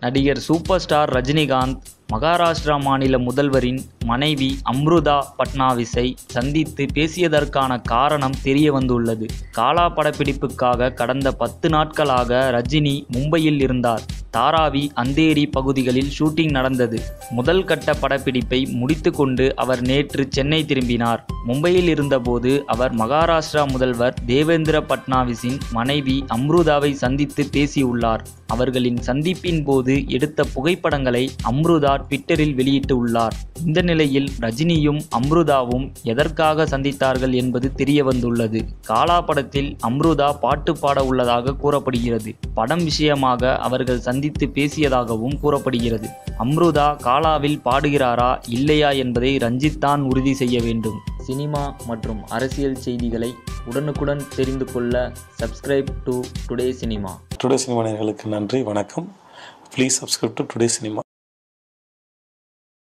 நடிகர் super star Rajinikanth Maharashtra மாநில முதல்வரின் மனைவி அம்ருதா பட்னாவிஸை சந்தித்து பேசியதற்கான காரணம் தெரிய வந்துள்ளது. காலா படப்பிடிப்புக்காக கடந்த 10 நாட்களாக ரஜினி மும்பையில் இருந்தார். தாராவி, அந்தேரி பகுதிகளில் ஷூட்டிங் நடந்தது. முதல் கட்ட படப்பிடிப்பை முடித்து கொண்டு அவர் நேற்று சென்னை திரும்பினார். மும்பையில் இருந்தபோது அவர் மகாராஷ்டிரா முதல்வர் தேவேந்திர பட்னாவிஸின் மனைவி அம்ருதாவை சந்தித்து பேசியுள்ளார். அவர்களின் சந்திப்பின் போது எடுத்த புகைப்படங்களை அம்ருதா ட்விட்டரில் வெளியிட்டு உள்ளார். இந்த நிலையில் ரஜினியும் அம்ருதாவும் எதற்காக சந்தித்தார்கள் என்பது தெரிய வந்துள்ளது. காலா படத்தில் அம்ருதா பாட்டு பாட உள்ளதாக கூறப்படுகிறது. படம் விஷயமாக அவர்கள் சந்தித்து பேசியதாகவும் கூறப்படுகிறது. அம்ருதா காலாவில் பாடுகிறாரா இல்லையா என்பதை ரஞ்சித் தான் உறுதி செய்ய வேண்டும். சினிமா மற்றும் அரசியல் செய்திகளை உடனுக்குடன் தெரிந்து கொள்ள subscribe to today cinema. Today cinema நேயர்களுக்கு நன்றி, வணக்கம். Please subscribe to today cinema.